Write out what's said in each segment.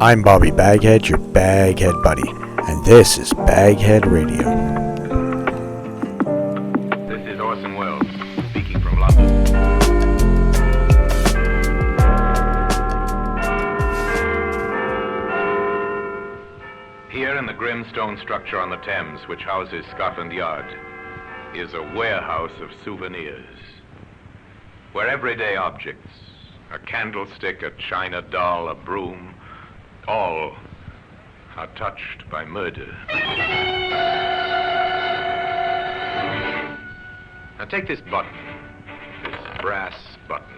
I'm Bobby BagHead, your BagHead buddy, and this is BagHead Radio. This is Orson Welles, speaking from London. Here in the grim stone structure on the Thames, which houses Scotland Yard, is a warehouse of souvenirs, where everyday objects, a candlestick, a china doll, a broom, all are touched by murder. Now take this button, this brass button,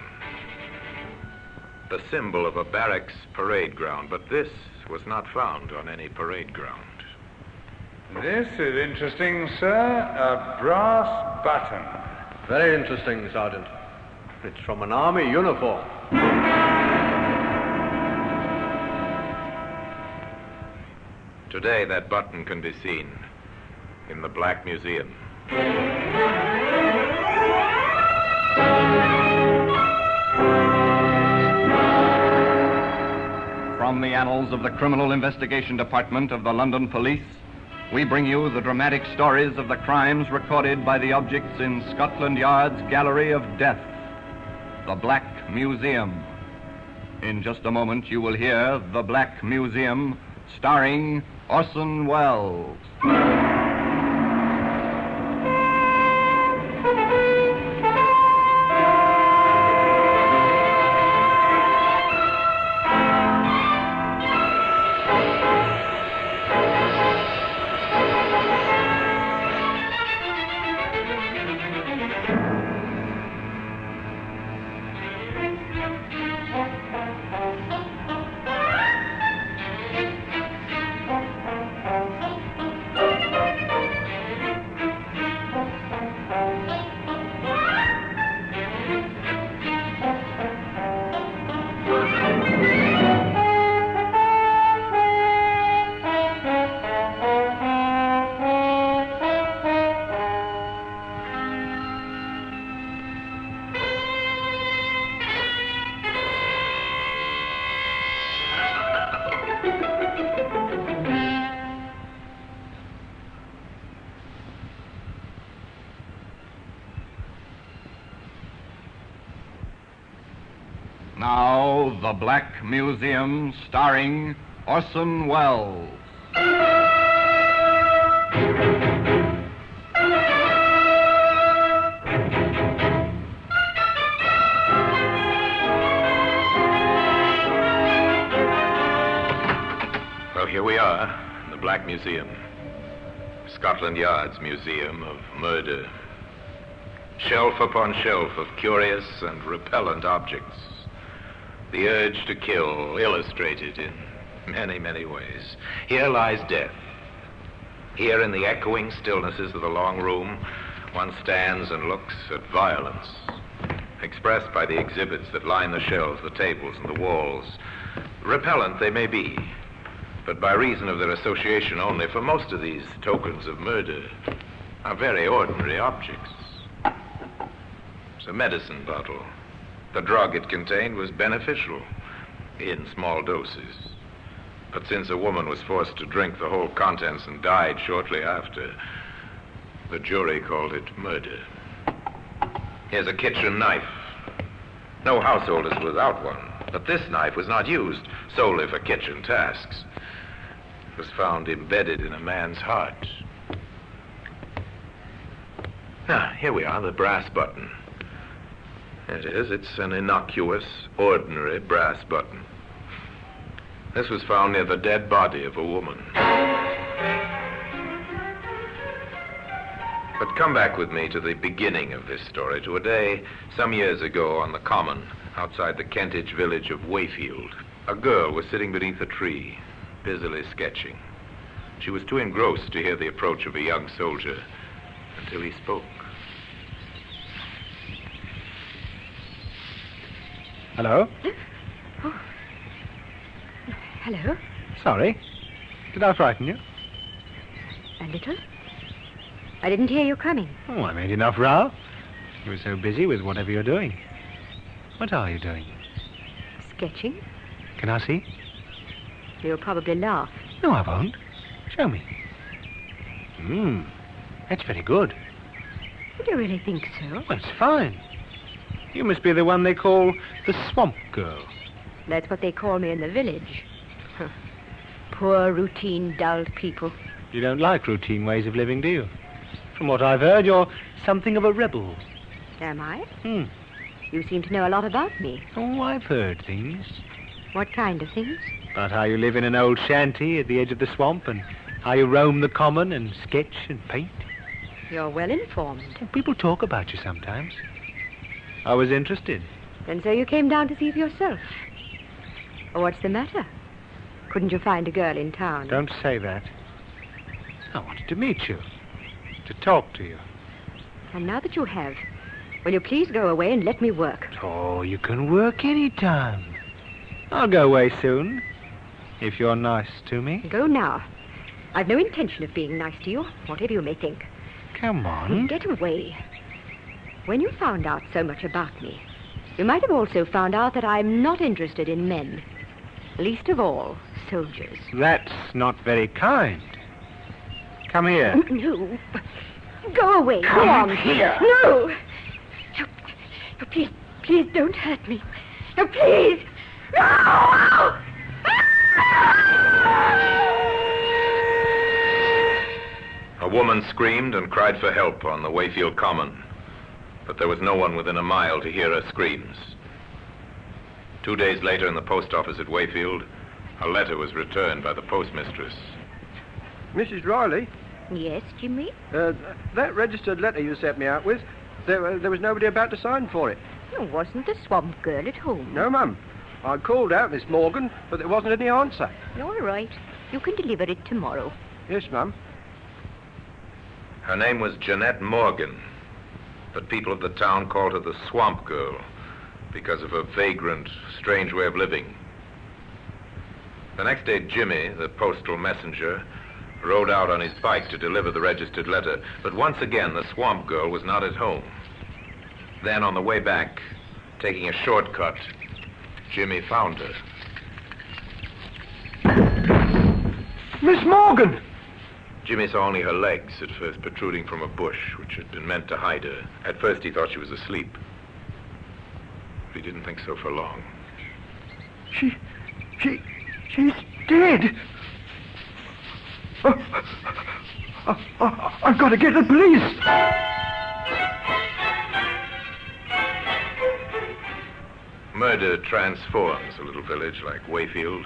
the symbol of a barracks parade ground, but this was not found on any parade ground. This is interesting, sir. A brass button. Very interesting, Sergeant. It's from an army uniform. Today, that button can be seen in the Black Museum. From the annals of the Criminal Investigation Department of the London Police, we bring you the dramatic stories of the crimes recorded by the objects in Scotland Yard's Gallery of Death, the Black Museum. In just a moment, you will hear The Black Museum, starring Orson Welles. Now, The Black Museum, starring Orson Welles. Well, here we are, in the Black Museum, Scotland Yard's Museum of Murder. Shelf upon shelf of curious and repellent objects. The urge to kill, illustrated in many, many ways. Here lies death. Here in the echoing stillnesses of the long room, one stands and looks at violence, expressed by the exhibits that line the shelves, the tables, and the walls. Repellent they may be, but by reason of their association only, for most of these tokens of murder are very ordinary objects. It's a medicine bottle. The drug it contained was beneficial in small doses. But since a woman was forced to drink the whole contents and died shortly after, the jury called it murder. Here's a kitchen knife. No household is without one, but this knife was not used solely for kitchen tasks. It was found embedded in a man's heart. Now, here we are, the brass button. It is. It's an innocuous, ordinary brass button. This was found near the dead body of a woman. But come back with me to the beginning of this story, to a day some years ago on the common outside the Kentish village of Wayfield. A girl was sitting beneath a tree, busily sketching. She was too engrossed to hear the approach of a young soldier until he spoke. Hello? Oh. Hello? Sorry. Did I frighten you? A little. I didn't hear you coming. Oh, I made enough row. You were so busy with whatever you're doing. What are you doing? Sketching? Can I see? You'll probably laugh. No, I won't. Show me. That's very good. Do you really think so? Well, it's fine. You must be the one they call the Swamp Girl. That's what they call me in the village. Huh. Poor, routine, dull people. You don't like routine ways of living, do you? From what I've heard, you're something of a rebel. Am I? Hmm. You seem to know a lot about me. Oh, I've heard things. What kind of things? About how you live in an old shanty at the edge of the swamp and how you roam the common and sketch and paint. You're well informed. People talk about you sometimes. I was interested. And so you came down to see for yourself. Oh, what's the matter? Couldn't you find a girl in town? Don't say that. I wanted to meet you. To talk to you. And now that you have, will you please go away and let me work? Oh, you can work any time. I'll go away soon, if you're nice to me. Go now. I've no intention of being nice to you, whatever you may think. Come on. Get away. When you found out so much about me, you might have also found out that I'm not interested in men. Least of all, soldiers. That's not very kind. Come here. No. Go away. Come Go on. here. No. No, please don't hurt me. No, please. No! A woman screamed and cried for help on the Wayfield Common, but there was no one within a mile to hear her screams. 2 days later, in the post office at Wayfield, a letter was returned by the postmistress. Mrs. Riley, Yes, Jimmy? that registered letter you sent me out with, there was nobody about to sign for it. Oh, wasn't the swamp girl at home? No, Mum. I called out Miss Morgan, but there wasn't any answer. All right. You can deliver it tomorrow. Yes, Mum. Her name was Jeanette Morgan, but people of the town called her the Swamp Girl because of her vagrant, strange way of living. The next day, Jimmy, the postal messenger, rode out on his bike to deliver the registered letter, but once again the Swamp Girl was not at home. Then, on the way back, taking a shortcut, Jimmy found her. Miss Morgan! Jimmy saw only her legs at first protruding from a bush, which had been meant to hide her. At first, he thought she was asleep. But he didn't think so for long. She's dead. I've got to get the police. Murder transforms a little village like Wayfield.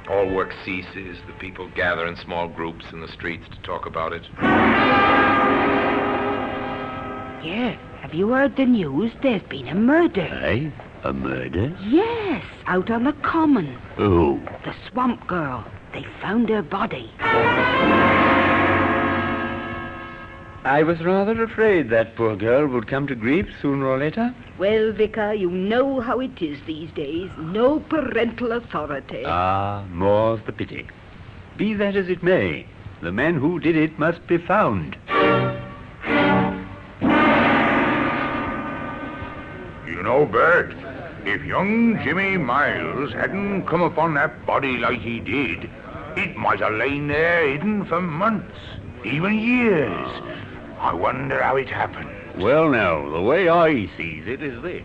All work ceases. The people gather in small groups in the streets to talk about it. Yeah, have you heard the news? There's been a murder. Aye? A murder? Yes, out on the common. Who? The swamp girl. They found her body. I was rather afraid that poor girl would come to grief sooner or later. Well, Vicar, you know how it is these days. No parental authority. Ah, more's the pity. Be that as it may, the man who did it must be found. You know, Bert, if young Jimmy Miles hadn't come upon that body like he did, it might have lain there hidden for months, even years. I wonder how it happened. Well, now, the way I sees it is this.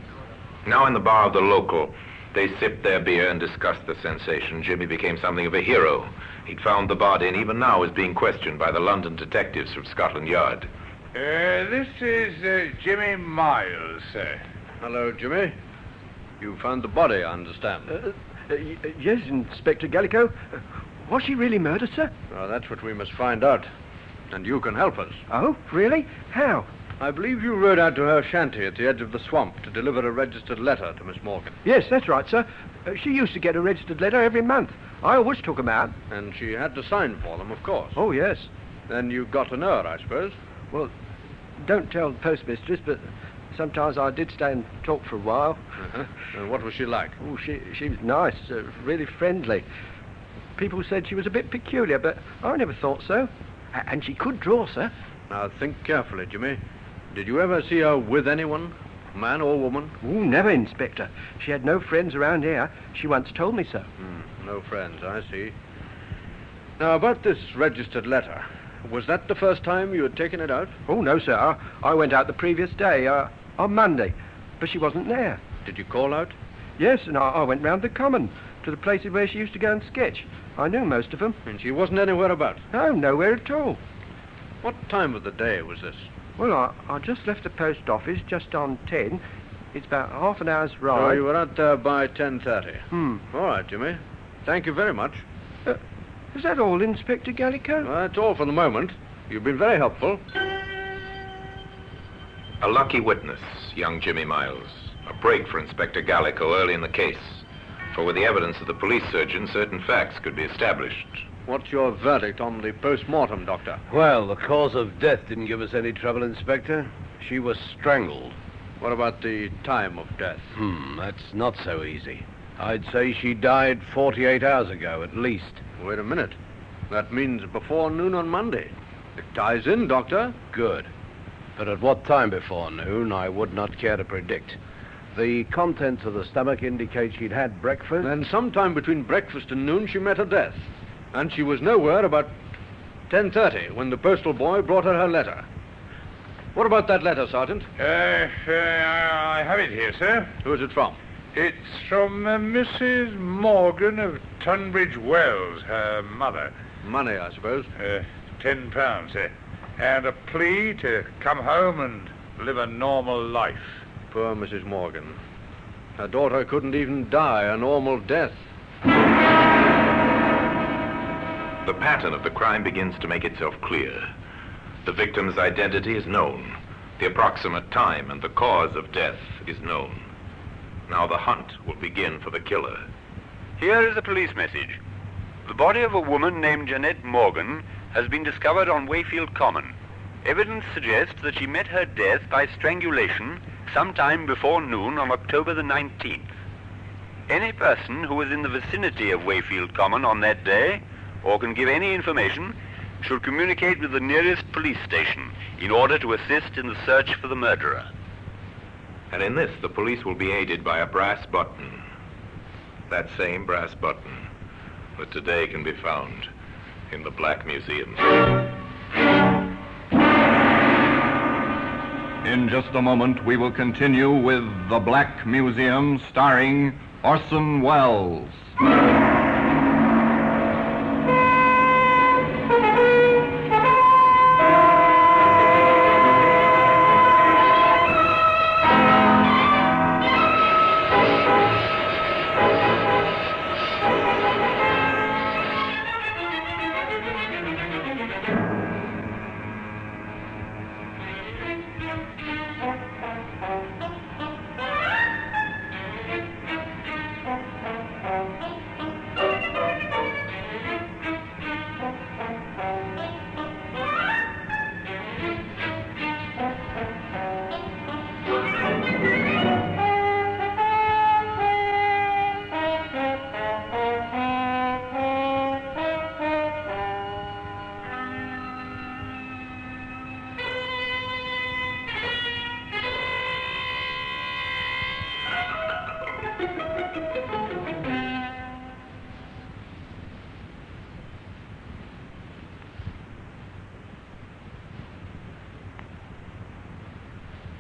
Now in the bar of the local, they sipped their beer and discussed the sensation. Jimmy became something of a hero. He'd found the body and even now is being questioned by the London detectives from Scotland Yard. This is Jimmy Miles, sir. Hello, Jimmy. You found the body, I understand. Yes, Inspector Gallico. Was she really murdered, sir? Well, that's what we must find out. And you can help us. Oh, really? How? I believe you rode out to her shanty at the edge of the swamp to deliver a registered letter to Miss Morgan. Yes, that's right, sir. She used to get a registered letter every month. I always took them out. And she had to sign for them, of course. Oh, yes. Then you got to know her, I suppose. Well, don't tell the postmistress, but sometimes I did stay and talk for a while. Uh-huh. And what was she like? Oh, she was nice, really friendly. People said she was a bit peculiar, but I never thought so. And she could draw, sir. Now, think carefully, Jimmy. Did you ever see her with anyone? Man or woman? Oh, never, Inspector. She had no friends around here. She once told me so. No friends, I see. Now, about this registered letter. Was that the first time you had taken it out? Oh, no, sir. I went out the previous day, on Monday, but she wasn't there. Did you call out? Yes, and I went round the common to the places where she used to go and sketch. I knew most of them. And she wasn't anywhere about? No, nowhere at all. What time of the day was this? Well, I just left the post office just on 10. It's about half an hour's ride. So you were out there by 10:30? All right, Jimmy. Thank you very much. Is that all, Inspector Gallico? Well, that's all for the moment. You've been very helpful. A lucky witness, young Jimmy Miles. A break for Inspector Gallico early in the case. For with the evidence of the police surgeon, certain facts could be established. What's your verdict on the post-mortem, Doctor? Well, the cause of death didn't give us any trouble, Inspector. She was strangled. What about the time of death? That's not so easy. I'd say she died 48 hours ago, at least. Wait a minute. That means before noon on Monday. It ties in, Doctor. Good. But at what time before noon, I would not care to predict. The contents of the stomach indicate she'd had breakfast. Then sometime between breakfast and noon, she met her death. And she was nowhere about 10:30 when the postal boy brought her letter. What about that letter, Sergeant? I have it here, sir. Who is it from? It's from Mrs. Morgan of Tunbridge Wells, her mother. Money, I suppose. £10, sir. And a plea to come home and live a normal life. Poor Mrs. Morgan. Her daughter couldn't even die a normal death. The pattern of the crime begins to make itself clear. The victim's identity is known. The approximate time and the cause of death is known. Now the hunt will begin for the killer. Here is a police message. The body of a woman named Jeanette Morgan has been discovered on Wayfield Common. Evidence suggests that she met her death by strangulation sometime before noon on October the 19th. Any person who was in the vicinity of Wayfield Common on that day, or can give any information, should communicate with the nearest police station in order to assist in the search for the murderer. And in this, the police will be aided by a brass button. That same brass button that today can be found in the Black Museum. In just a moment, we will continue with The Black Museum, starring Orson Welles.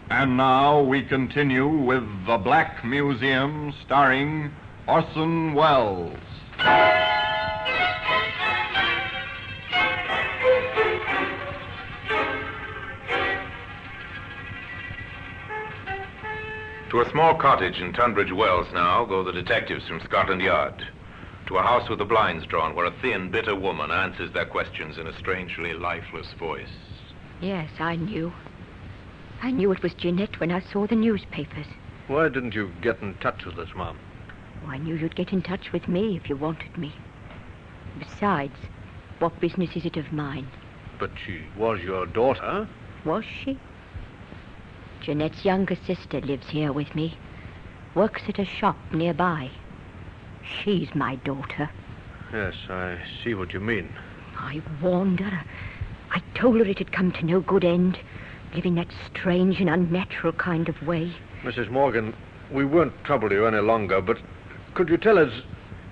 And now we continue with The Black Museum, starring Orson Welles. To a small cottage in Tunbridge Wells now go the detectives from Scotland Yard. To a house with the blinds drawn where a thin, bitter woman answers their questions in a strangely lifeless voice. Yes, I knew. I knew it was Jeanette when I saw the newspapers. Why didn't you get in touch with us, Mom? Oh, I knew you'd get in touch with me if you wanted me. Besides, what business is it of mine? But she was your daughter. Was she? Jeanette's younger sister lives here with me. Works at a shop nearby. She's my daughter. Yes, I see what you mean. I warned her. I told her it had come to no good end, living that strange and unnatural kind of way. Mrs. Morgan, we won't trouble you any longer, but could you tell us,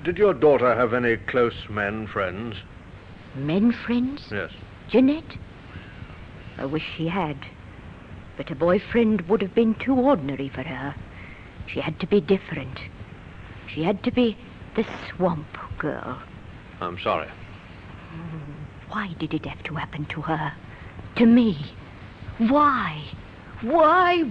did your daughter have any close men friends? Men friends? Yes. Jeanette? I wish she had. But a boyfriend would have been too ordinary for her. She had to be different. She had to be the swamp girl. I'm sorry. Why did it have to happen to her? To me? Why? Why?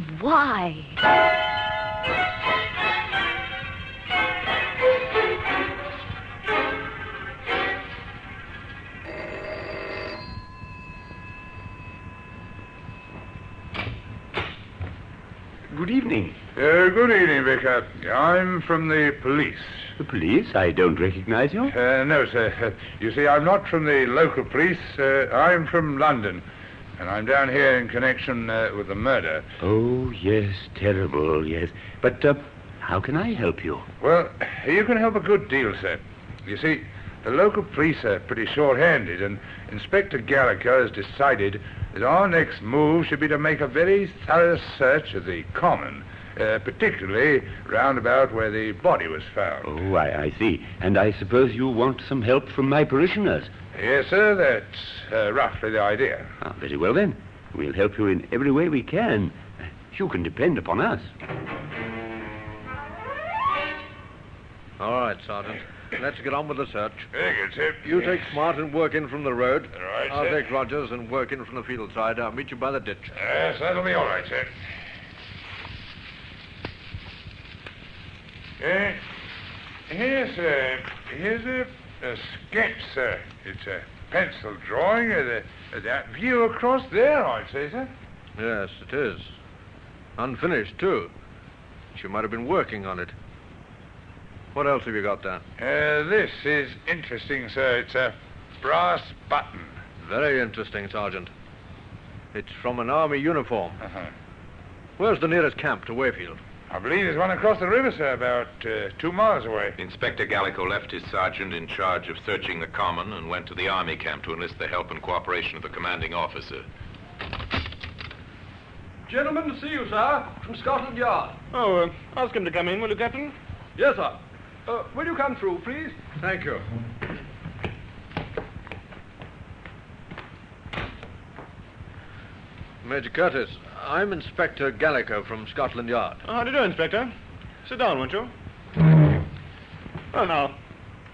Good evening. Good evening, Vicar. I'm from the police. The police? I don't recognize you. No, sir. You see, I'm not from the local police. I'm from London. And I'm down here in connection with the murder. Oh, yes, terrible, yes. But how can I help you? Well, you can help a good deal, sir. You see, the local police are pretty short-handed, and Inspector Gallagher has decided that our next move should be to make a very thorough search of the common, particularly round about where the body was found. Oh, I see. And I suppose you want some help from my parishioners? Yes, sir, that's roughly the idea. Ah, very well, then. We'll help you in every way we can. You can depend upon us. All right, Sergeant. Let's get on with the search. Very good, sir. You take Smart and work in from the road. All right, I'll sir. take Rogers and work in from the field side. I'll meet you by the ditch. Yes, that'll be all right, sir. Here's a sketch, sir. It's a pencil drawing of that view across there, I'd say, sir. Yes, it is. Unfinished, too. She might have been working on it. What else have you got there? This is interesting, sir. It's a brass button. Very interesting, Sergeant. It's from an army uniform. Uh-huh. Where's the nearest camp to Wayfield? I believe there's one across the river, sir, about 2 miles away. Inspector Gallico left his sergeant in charge of searching the common and went to the army camp to enlist the help and cooperation of the commanding officer. Gentlemen to see you, sir, from Scotland Yard. Oh, ask him to come in, will you, Captain? Yes, sir. Will you come through, please? Thank you. Major Curtis, I'm Inspector Gallico from Scotland Yard. How do you do, Inspector? Sit down, won't you? Well, now,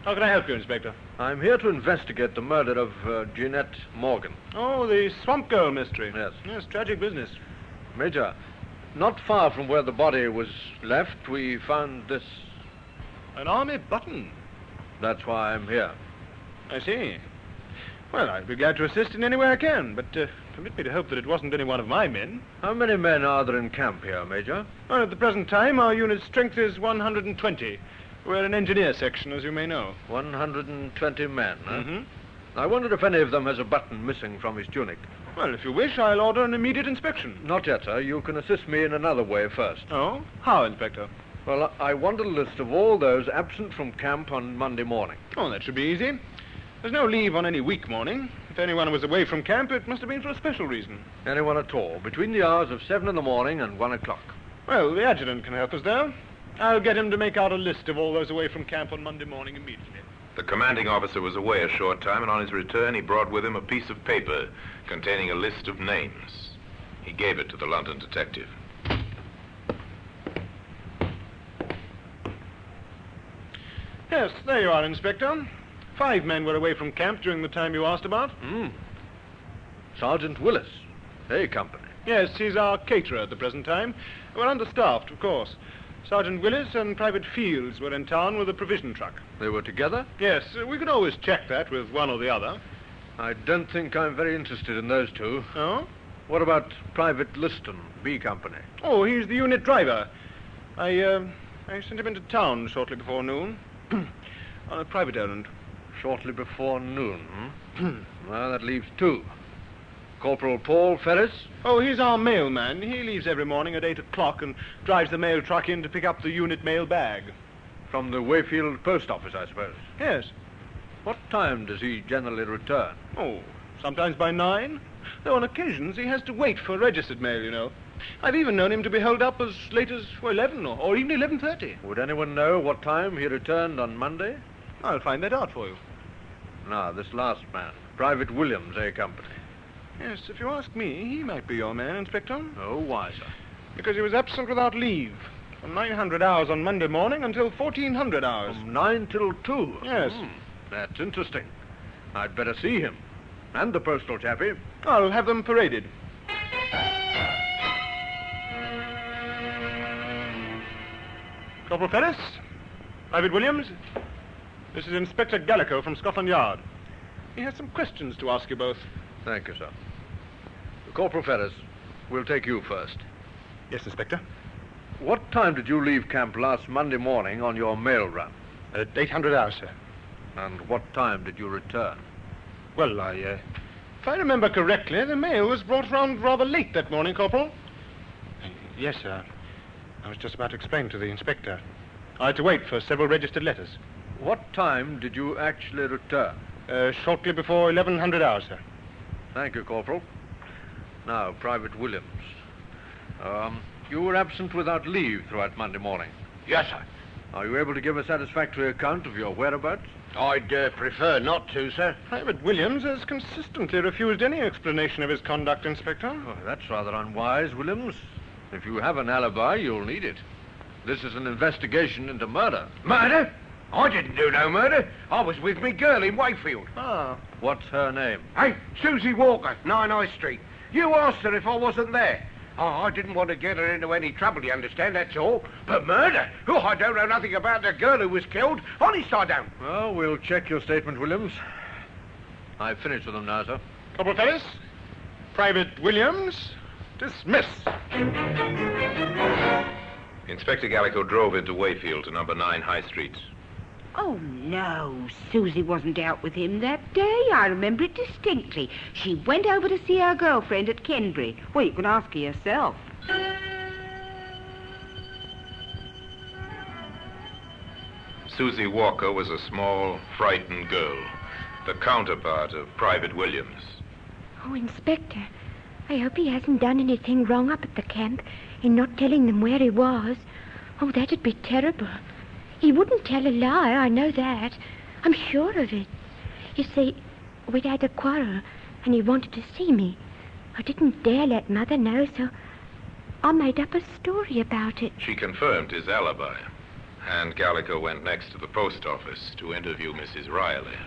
how can I help you, Inspector? I'm here to investigate the murder of Jeanette Morgan. Oh, the Swamp Girl mystery. Yes. Yes, tragic business. Major, not far from where the body was left, we found this. An army button. That's why I'm here. I see. Well, I'd be glad to assist in any way I can, but permit me to hope that it wasn't any one of my men. How many men are there in camp here, Major? Well, at the present time, our unit's strength is 120. We're an engineer section, as you may know. 120 men, huh? Mm-hmm. I wondered if any of them has a button missing from his tunic. Well, if you wish, I'll order an immediate inspection. Not yet, sir. You can assist me in another way first. Oh? How, Inspector? Well, I want a list of all those absent from camp on Monday morning. Oh, that should be easy. There's no leave on any week morning. If anyone was away from camp, it must have been for a special reason. Anyone at all, between the hours of 7 in the morning and 1 o'clock. Well, the adjutant can help us there. I'll get him to make out a list of all those away from camp on Monday morning immediately. The commanding officer was away a short time, and on his return he brought with him a piece of paper containing a list of names. He gave it to the London detective. Yes, there you are, Inspector. 5 men were away from camp during the time you asked about. Sergeant Willis, A Company. Yes, he's our caterer at the present time. We're understaffed, of course. Sergeant Willis and Private Fields were in town with a provision truck. They were together? Yes, we can always check that with one or the other. I don't think I'm very interested in those two. Oh? What about Private Liston, B Company? Oh, he's the unit driver. I sent him into town shortly before noon. On a private errand. Shortly before noon, Well, that leaves 2. Corporal Paul Ferris? Oh, he's our mailman. He leaves every morning at 8 o'clock and drives the mail truck in to pick up the unit mail bag. From the Wayfield post office, I suppose. Yes. What time does he generally return? Oh, sometimes by 9. Though on occasions he has to wait for registered mail, you know. I've even known him to be held up as late as 11 or even 11:30. Would anyone know what time he returned on Monday? I'll find that out for you. Now, this last man, Private Williams, A Company. Yes, if you ask me, he might be your man, Inspector. Oh, why, sir? Because he was absent without leave. From 900 hours on Monday morning until 1400 hours. From 9 till 2? Yes. That's interesting. I'd better see him. And the postal chappie. I'll have them paraded. Corporal Ferris, Private Williams, this is Inspector Gallico from Scotland Yard. He has some questions to ask you both. Thank you, sir. Corporal Ferris, we'll take you first. Yes, Inspector. What time did you leave camp last Monday morning on your mail run? At 800 hours, sir. And what time did you return? Well, if I remember correctly, the mail was brought round rather late that morning, Corporal. Yes, sir. I was just about to explain to the inspector. I had to wait for several registered letters. What time did you actually return? Shortly before 1100 hours, sir. Thank you, Corporal. Now, Private Williams. You were absent without leave throughout Monday morning. Yes, sir. Are you able to give a satisfactory account of your whereabouts? I'd prefer not to, sir. Private Williams has consistently refused any explanation of his conduct, Inspector. Oh, that's rather unwise, Williams. If you have an alibi, you'll need it. This is an investigation into murder. Murder? I didn't do no murder. I was with me girl in Wakefield. Ah. What's her name? Hey, Susie Walker, 9 High Street. You asked her if I wasn't there. Oh, I didn't want to get her into any trouble, you understand, that's all. But murder? Oh, I don't know nothing about the girl who was killed. Honest, I don't. Well, we'll check your statement, Williams. I've finished with them now, sir. Corporal Ferris, Private Williams, dismiss. Inspector Gallico drove into Wayfield to number 9 High Street. Oh, no. Susie wasn't out with him that day. I remember it distinctly. She went over to see her girlfriend at Kenbury. Well, you can ask her yourself. Susie Walker was a small, frightened girl, the counterpart of Private Williams. Oh, Inspector, I hope he hasn't done anything wrong up at the camp in not telling them where he was. Oh, that'd be terrible. He wouldn't tell a lie, I know that. I'm sure of it. You see, we'd had a quarrel, and he wanted to see me. I didn't dare let Mother know, so I made up a story about it. She confirmed his alibi, and Gallico went next to the post office to interview Mrs. Riley.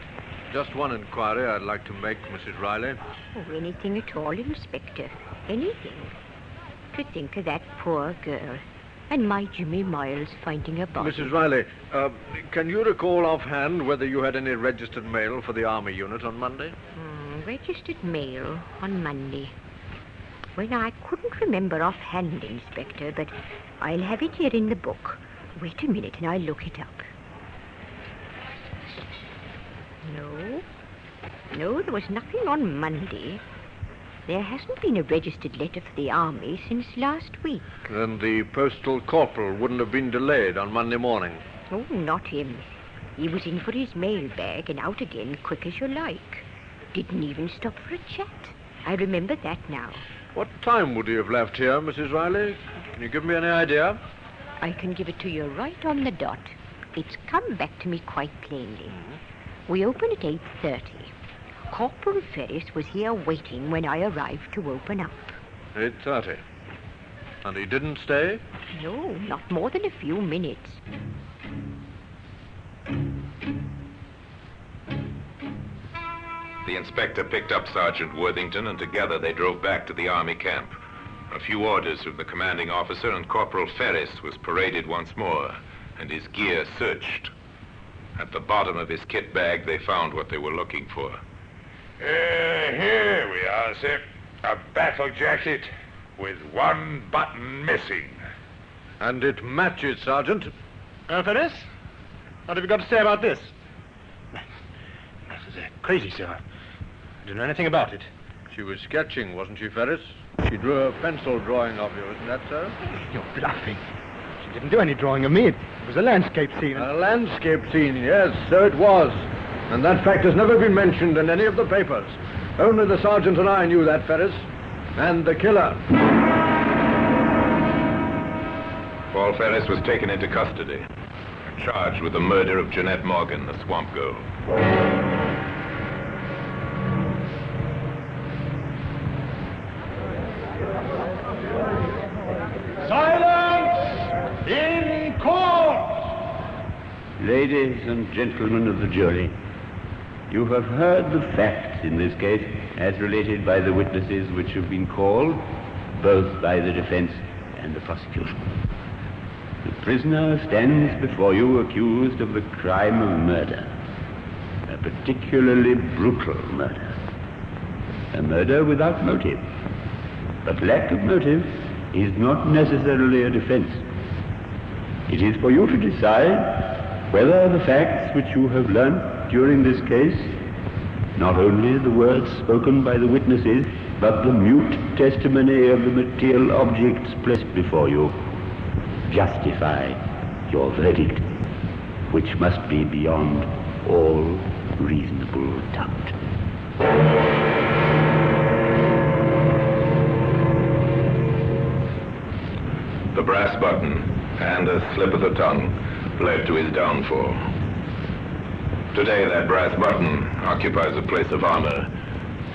Just one inquiry I'd like to make, Mrs. Riley. Oh, anything at all, Inspector. Anything. To think of that poor girl. And my Jimmy Miles finding a body. Mrs. Riley, can you recall offhand whether you had any registered mail for the Army unit on Monday? Registered mail on Monday. Well, I couldn't remember offhand, Inspector, but I'll have it here in the book. Wait a minute and I'll look it up. No, there was nothing on Monday. There hasn't been a registered letter for the Army since last week. Then the postal corporal wouldn't have been delayed on Monday morning? Oh, not him. He was in for his mail bag and out again quick as you like. Didn't even stop for a chat. I remember that now. What time would he have left here, Mrs. Riley? Can you give me any idea? I can give it to you right on the dot. It's come back to me quite plainly. We open at 8:30. Corporal Ferris was here waiting when I arrived to open up. 8:30. And he didn't stay? No, not more than a few minutes. The inspector picked up Sergeant Worthington, and together they drove back to the Army camp. A few orders from the commanding officer, and Corporal Ferris was paraded once more, and his gear searched. At the bottom of his kit bag, they found what they were looking for. Here we are, sir. A battle jacket with one button missing. And it matches, Sergeant. Ferris, what have you got to say about this? This is crazy, sir. I don't know anything about it. She was sketching, wasn't she, Ferris? She drew a pencil drawing of you, isn't that so? You're bluffing. She didn't do any drawing of me. It was a landscape scene. A landscape scene, yes, so it was. And that fact has never been mentioned in any of the papers. Only the sergeant and I knew that, Ferris. And the killer. Paul Ferris was taken into custody and charged with the murder of Jeanette Morgan, the swamp girl. Silence in court! Ladies and gentlemen of the jury, you have heard the facts in this case as related by the witnesses which have been called, both by the defense and the prosecution. The prisoner stands before you accused of the crime of murder, a particularly brutal murder, a murder without motive. But lack of motive is not necessarily a defense. It is for you to decide whether the facts which you have learnt during this case, not only the words spoken by the witnesses, but the mute testimony of the material objects placed before you, justify your verdict, which must be beyond all reasonable doubt. The brass button and a slip of the tongue led to his downfall. Today, that brass button occupies a place of honor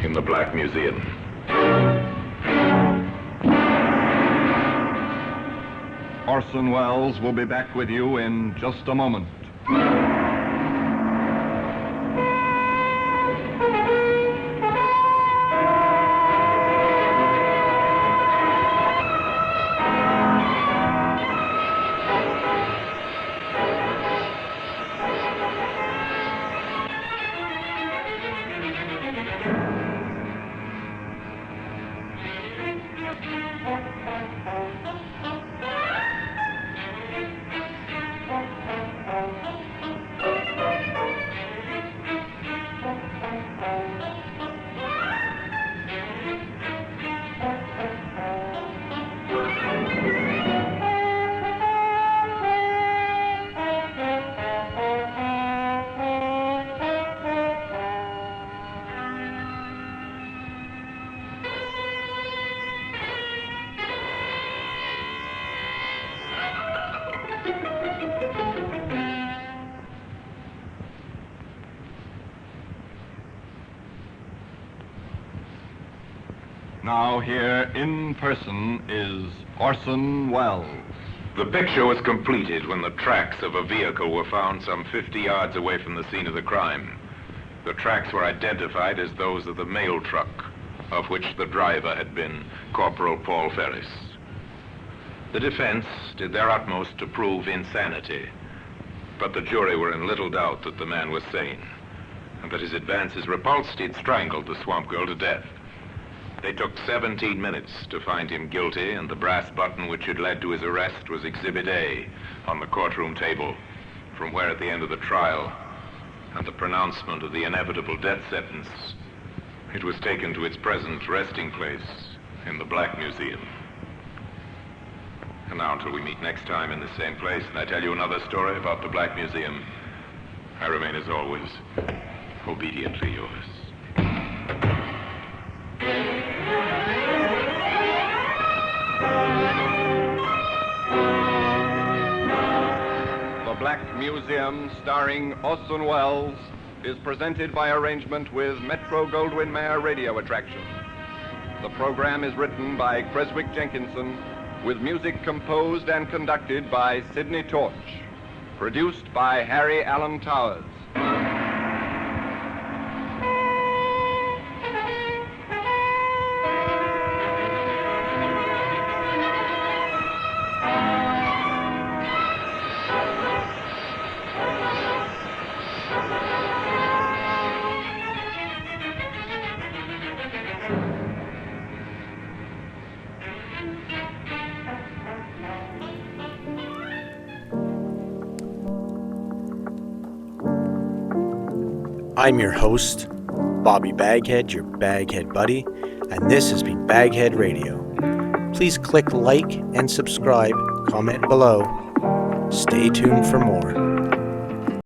in the Black Museum. Orson Welles will be back with you in just a moment. Now here in person is Orson Welles. The picture was completed when the tracks of a vehicle were found some 50 yards away from the scene of the crime. The tracks were identified as those of the mail truck, of which the driver had been Corporal Paul Ferris. The defense did their utmost to prove insanity, but the jury were in little doubt that the man was sane, and that his advances repulsed, he'd strangled the swamp girl to death. They took 17 minutes to find him guilty, and the brass button which had led to his arrest was Exhibit A on the courtroom table, from where at the end of the trial and the pronouncement of the inevitable death sentence, it was taken to its present resting place in the Black Museum. And now, until we meet next time in the same place and I tell you another story about the Black Museum, I remain as always, obediently yours. The Black Museum, starring Orson Welles, is presented by arrangement with Metro-Goldwyn-Mayer Radio Attraction. The program is written by Creswick Jenkinson, with music composed and conducted by Sidney Torch. Produced by Harry Allen Towers. I'm your host, Bobby BagHead, your BagHead buddy, and this has been BagHead Radio. Please click like and subscribe, comment below. Stay tuned for more.